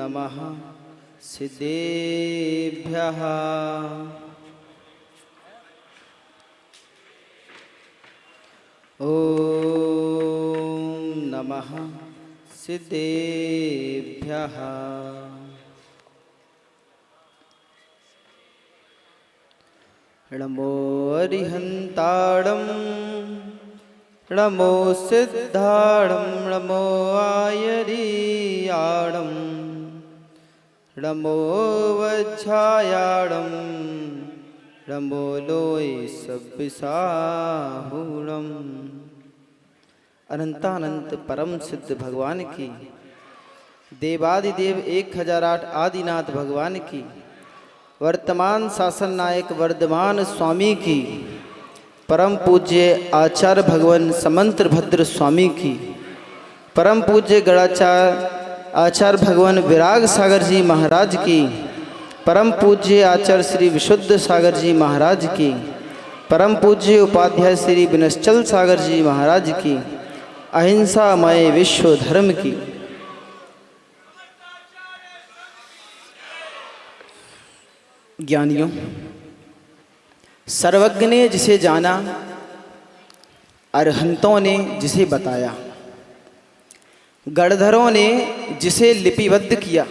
नमः सिद्धेभ्यः। ॐ नमः सिद्धेभ्यः। नमो अरिहन्ताणं नमो सिद्धाणं नमो आयर्याणं नमो वज्झायाणं नमो लोय सब्बिसाहुणम्। अनंतानंत परम सिद्ध भगवान की, देवादिदेव 1008 आदिनाथ भगवान की, वर्तमान शासन नायक वर्धमान स्वामी की, परम पूज्य आचार्य भगवान समंत्र भद्र स्वामी की, परम पूज्य गणाचार्य आचार्य भगवान विराग सागर जी महाराज की, परम पूज्य आचार्य श्री विशुद्ध सागर जी महाराज की, परम पूज्य उपाध्याय श्री विनश्चल सागर जी महाराज की, अहिंसामय विश्व धर्म की, ज्ञानियों, सर्वज्ञ ने जिसे जाना, अरहंतों ने जिसे बताया, गणधरों ने जिसे लिपिबद्ध किया,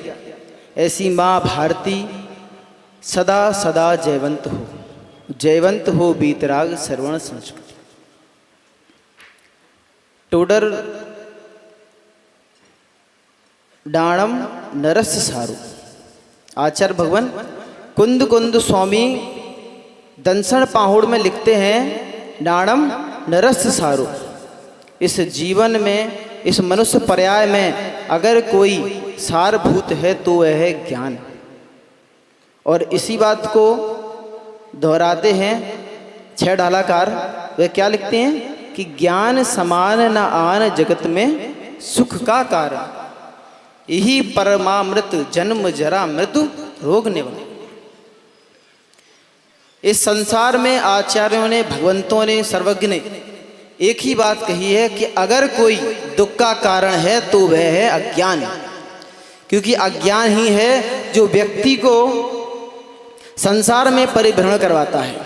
ऐसी माँ भारती सदा सदा जयवंत हो बीतराग श्रवण संस्कृति। टोडर डाणम नरस सारू। आचार्य भगवान कुंद कुंद स्वामी दंसण पाहुड़ में लिखते हैं, डाणम नरस सारू। इस जीवन में, इस मनुष्य पर्याय में अगर कोई सारभूत है तो वह है ज्ञान। और इसी बात को दोहराते हैं छह ढालाकार। वे क्या लिखते हैं कि ज्ञान समान न आन जगत में सुख का कारण, यही परमामृत जन्म जरा मृत्यु रोग निवारण। इस संसार में आचार्यों ने, भगवंतों ने, सर्वज्ञ ने एक ही बात कही है कि अगर कोई दुख का कारण है तो वह है अज्ञान। क्योंकि अज्ञान ही है जो व्यक्ति को संसार में परिभ्रमण करवाता है,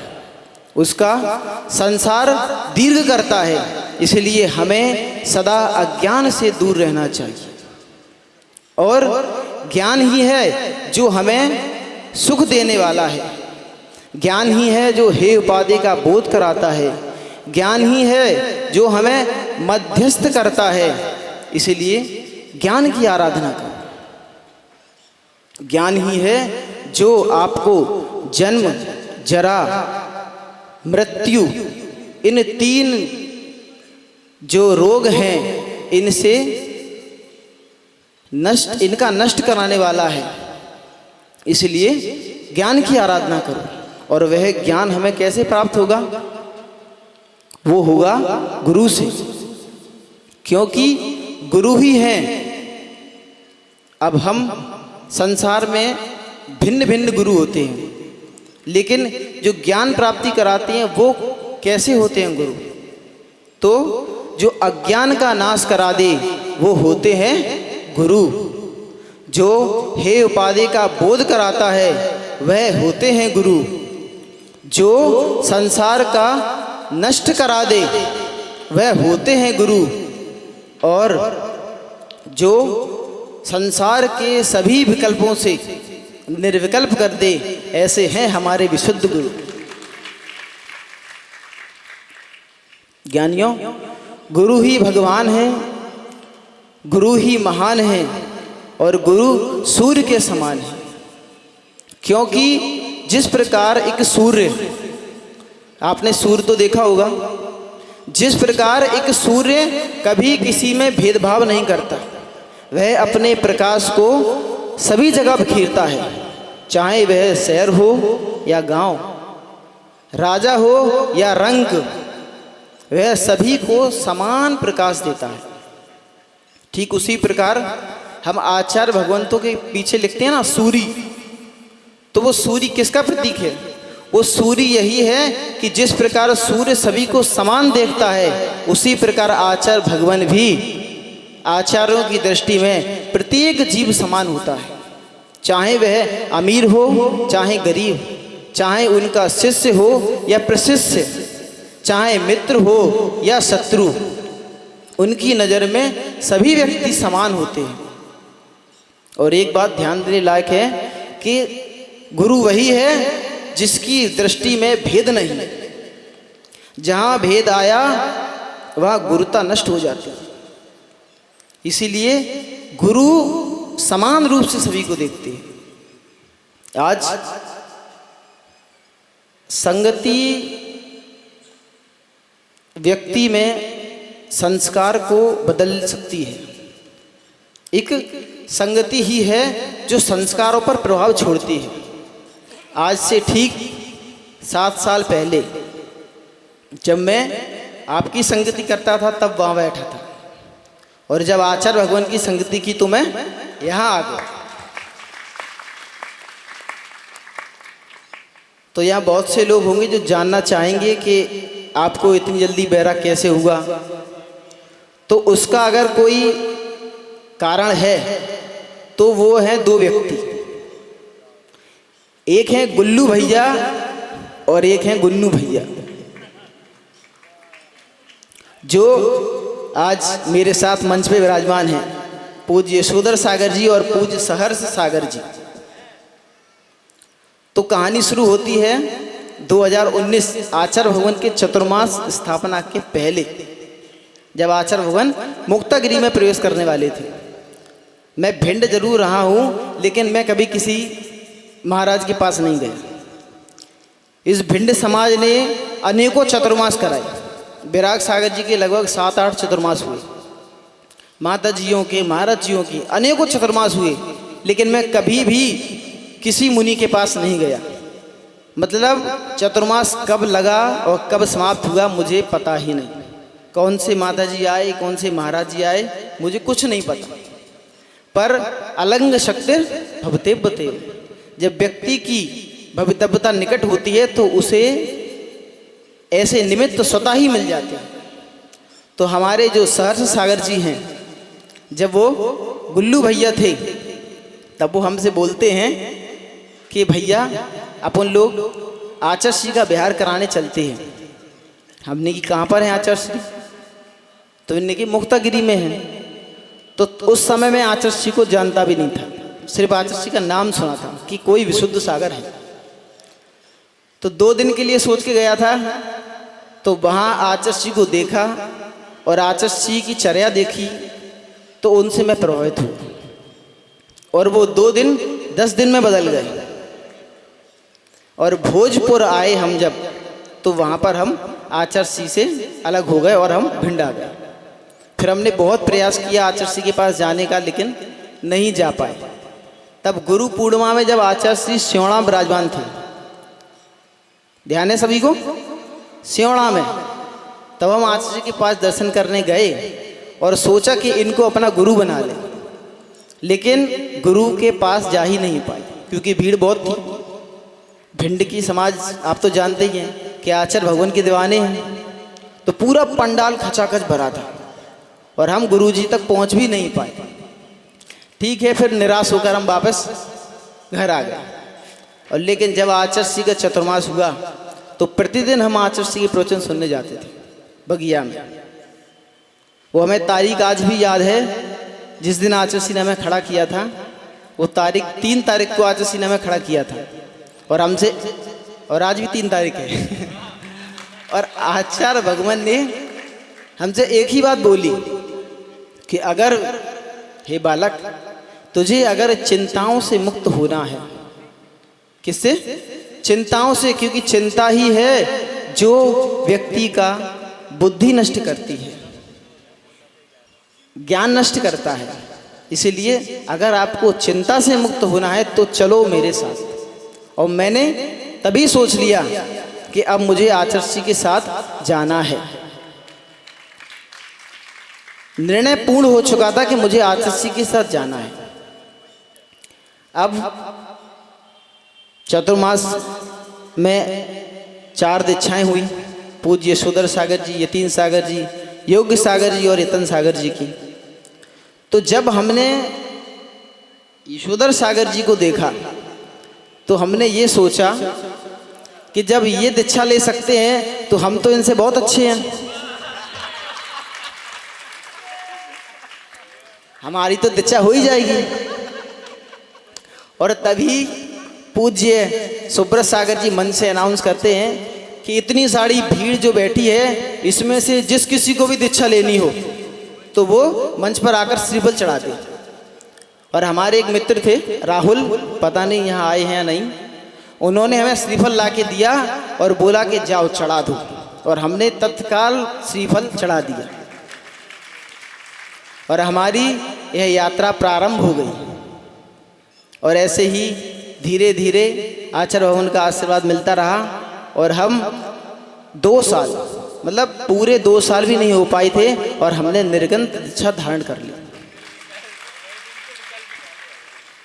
उसका संसार दीर्घ करता है। इसलिए हमें सदा अज्ञान से दूर रहना चाहिए। और ज्ञान ही है जो हमें सुख देने वाला है, ज्ञान ही है जो हे उपाधि का बोध कराता है, ज्ञान ही है जो हमें मध्यस्थ करता है। इसलिए ज्ञान की आराधना करो। ज्ञान ही है जो आपको जन्म, जरा, मृत्यु, इन तीन जो रोग हैं इनका नष्ट कराने वाला है। इसलिए ज्ञान की आराधना करो। और वह ज्ञान हमें कैसे प्राप्त होगा? वो होगा गुरु से, क्योंकि गुरु ही हैं। अब हम संसार में भिन्न भिन्न गुरु होते हैं, लेकिन जो ज्ञान प्राप्ति कराते हैं वो कैसे होते हैं गुरु? तो जो अज्ञान का नाश करा दे वो होते हैं गुरु। जो हे उपाधि का बोध कराता है वह होते हैं गुरु। जो संसार का नष्ट करा दे वह होते हैं गुरु। और जो संसार के सभी विकल्पों से निर्विकल्प कर दे, ऐसे हैं हमारे विशुद्ध गुरु। ज्ञानियों, गुरु ही भगवान है, गुरु ही महान है और गुरु सूर्य के समान है। क्योंकि जिस प्रकार एक सूर्य, आपने सूर्य तो देखा होगा, जिस प्रकार एक सूर्य कभी किसी में भेदभाव नहीं करता, वह अपने प्रकाश को सभी जगह बिखेरता है। चाहे वह शहर हो या गांव, राजा हो या रंक, वह सभी को समान प्रकाश देता है। ठीक उसी प्रकार हम आचार्य भगवंतों के पीछे लिखते हैं ना सूर्य, तो वो सूर्य किसका प्रतीक है? वो सूर्य यही है कि जिस प्रकार सूर्य सभी को समान देखता है, उसी प्रकार आचार्य भगवान भी आचार्यों की दृष्टि में प्रत्येक जीव समान होता है। चाहे वह अमीर हो चाहे गरीब, चाहे उनका शिष्य हो या प्रशिष्य, चाहे मित्र हो या शत्रु, उनकी नज़र में सभी व्यक्ति समान होते हैं। और एक बात ध्यान देने लायक है कि गुरु वही है जिसकी दृष्टि में भेद नहीं। जहाँ भेद आया वहाँ गुरुता नष्ट हो जाती है। इसीलिए गुरु समान रूप से सभी को देखते हैं। आज संगति व्यक्ति में संस्कार को बदल सकती है। एक संगति ही है जो संस्कारों पर प्रभाव छोड़ती है। आज से ठीक 7 साल पहले जब मैं आपकी संगति करता था तब वहाँ बैठा था, और जब आचार्य भगवान की संगति की तो मैं यहाँ आ गया। तो यहाँ बहुत से लोग होंगे जो जानना चाहेंगे कि आपको इतनी जल्दी बैराग कैसे हुआ। तो उसका अगर कोई कारण है तो वो है 2 व्यक्ति, एक है गुल्लू भैया और एक है गुन्नू भैया, जो आज मेरे साथ मंच पे विराजमान हैं, पूज्य यशोधर सागर जी और पूज्य सहर्ष सागर जी। तो कहानी शुरू होती है 2019 आचार्य भवन के चतुर्मास स्थापना के पहले, जब आचार्य भवन मुक्तागिरी में प्रवेश करने वाले थे। मैं भिंड जरूर रहा हूँ, लेकिन मैं कभी किसी महाराज के पास नहीं गया। इस भिंड समाज ने अनेकों चतुर्मास कराए। बैराग सागर जी के लगभग 7-8 चतुर्मास हुए, माता जियों के, महाराज जियों के अनेकों चतुर्मास हुए, लेकिन मैं कभी भी किसी मुनि के पास नहीं गया। मतलब चतुर्मास कब लगा और कब समाप्त हुआ मुझे पता ही नहीं। कौन से माता जी आए, कौन से महाराज जी आए, मुझे कुछ नहीं पता। पर अलंग शक्ति भवतेव्यते, जब व्यक्ति की भवितव्यता निकट होती है तो उसे ऐसे निमित्त स्वतः ही मिल जाते हैं। तो हमारे जो सहर्ष सागर जी हैं, जब वो गुल्लू भैया थे तब वो हमसे बोलते हैं कि भैया अपन लोग आचार्य श्री का विहार कराने चलते हैं। हमने कि कहाँ पर है आचार्य श्री? तो इनने कि मुक्तागिरी में है। तो उस समय मैं आचार्य श्री को जानता भी नहीं था, सिर्फ आचार्य श्री का नाम सुना था कि कोई विशुद्ध सागर है। तो 2 दिन के लिए सोच के गया था, तो वहाँ आचार्य श्री को देखा और आचार्य श्री की चर्या देखी, तो उनसे मैं प्रभावित हुआ। और वो 2 दिन 10 दिन में बदल गए। और भोजपुर आए हम जब, तो वहाँ पर हम आचार्य श्री से अलग हो गए और हम भिंड आ गए। फिर हमने बहुत प्रयास किया आचार्य श्री के पास जाने का, लेकिन नहीं जा पाए। तब गुरु पूर्णिमा में जब आचार्य श्री स्योणा विराजमान थे, ध्यान है सभी को, स्योणा में, तब हम आचार्य जी के पास दर्शन करने गए और सोचा कि इनको अपना गुरु बना ले, लेकिन गुरु के पास जा ही नहीं पाए क्योंकि भीड़ बहुत थी। भिंड की समाज आप तो जानते ही हैं कि आचार्य भगवान के दीवाने हैं, तो पूरा पंडाल खचाखच भरा था और हम गुरु जी तक पहुंच भी नहीं पाए। ठीक है, फिर निराश होकर हम वापस घर आ गए। और लेकिन जब आचार्य श्री का चतुर्मास हुआ तो प्रतिदिन हम आचार्य श्री के प्रवचन सुनने जाते थे बगिया में। वो हमें तारीख आज भी याद है, जिस दिन आचार्य श्री ने हमें खड़ा किया था, वो तारीख 3 तारीख को आचार्य श्री ने हमें खड़ा किया था। और हमसे, और आज भी 3 तारीख है और आचार्य भगवान ने हमसे एक ही बात बोली कि अगर, हे बालक, तुझे अगर चिंताओं से मुक्त होना है, किससे? चिंताओं से, क्योंकि चिंता ही है जो व्यक्ति का बुद्धि नष्ट करती है, ज्ञान नष्ट करता है। इसलिए अगर आपको चिंता से मुक्त होना है तो चलो मेरे साथ। और मैंने तभी सोच लिया कि अब मुझे आचार्य श्री के साथ जाना है। निर्णय पूर्ण हो चुका था कि मुझे आचार्य श्री के साथ जाना है। अब चतुर्मास में 4 दीक्षाएं हुई, पूज्य यशोधर सागर जी, यतीन सागर जी, योग्य सागर जी और यतन सागर जी की। तो जब हमने यशोधर सागर जी को देखा तो हमने ये सोचा कि जब ये दीक्षा ले सकते हैं तो हम तो इनसे बहुत अच्छे हैं, हमारी तो दीक्षा हो ही जाएगी। और तभी पूज्य सुब्रत सागर जी मन से अनाउंस करते हैं कि इतनी सारी भीड़ जो बैठी है, इसमें से जिस किसी को भी दीक्षा लेनी हो तो वो मंच पर आकर श्रीफल चढ़ा दे। और हमारे एक मित्र थे राहुल, पता नहीं यहाँ आए हैं या नहीं, उन्होंने हमें श्रीफल ला के दिया और बोला कि जाओ चढ़ा दो, और हमने तत्काल श्रीफल चढ़ा दिया और हमारी यह यात्रा प्रारंभ हो गई। और ऐसे ही धीरे धीरे आचार्य भगवान का आशीर्वाद मिलता रहा और हम 2 साल, मतलब पूरे 2 साल भी नहीं हो पाए थे और हमने निर्गंत दीक्षा धारण कर ली।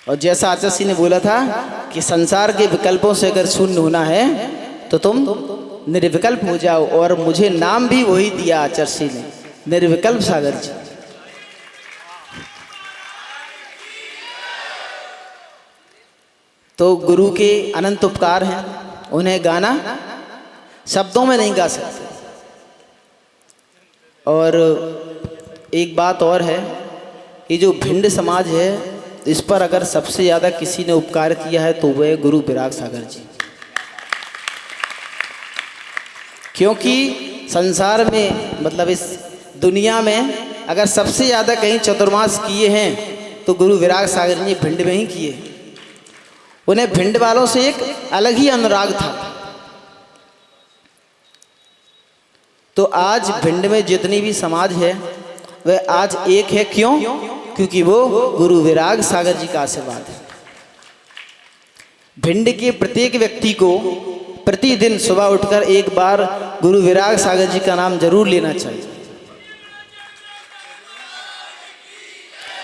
और जैसा आचार्य जी ने बोला था कि संसार के विकल्पों से अगर शून्य होना है तो तुम निर्विकल्प हो जाओ, और मुझे नाम भी वही दिया आचार्य जी ने, निर्विकल्प सागर जी। तो गुरु के अनंत उपकार हैं, उन्हें गाना शब्दों में नहीं गा सकते। और एक बात और है, ये जो भिंड समाज है इस पर अगर सबसे ज़्यादा किसी ने उपकार किया है तो वह गुरु विराग सागर जी। क्योंकि संसार में, मतलब इस दुनिया में अगर सबसे ज़्यादा कहीं चतुर्मास किए हैं तो गुरु विराग सागर जी भिंड में ही किए। उन्हें भिंड वालों से एक अलग ही अनुराग था। तो आज भिंड में जितनी भी समाज है वह आज एक है। क्यों? क्योंकि वो गुरु विराग सागर जी का आशीर्वाद है। भिंड के प्रत्येक व्यक्ति को प्रतिदिन सुबह उठकर एक बार गुरु विराग सागर जी का नाम जरूर लेना चाहिए,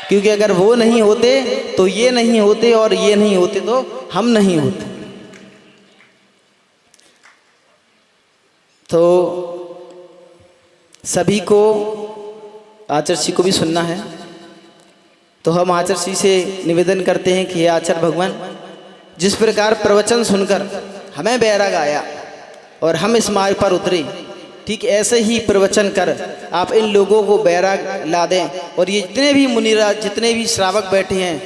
क्योंकि अगर वो नहीं होते तो ये नहीं होते, और ये नहीं होते तो हम नहीं होते। तो सभी को, आचार्य जी को भी सुनना है, तो हम आचार्य जी से निवेदन करते हैं कि हे आचार्य भगवान, जिस प्रकार प्रवचन सुनकर हमें बैराग आया और हम इस मार्ग पर उतरे, ठीक ऐसे ही प्रवचन कर आप इन लोगों को बैराग ला दें। और ये जितने भी मुनिराज, जितने भी श्रावक बैठे हैं,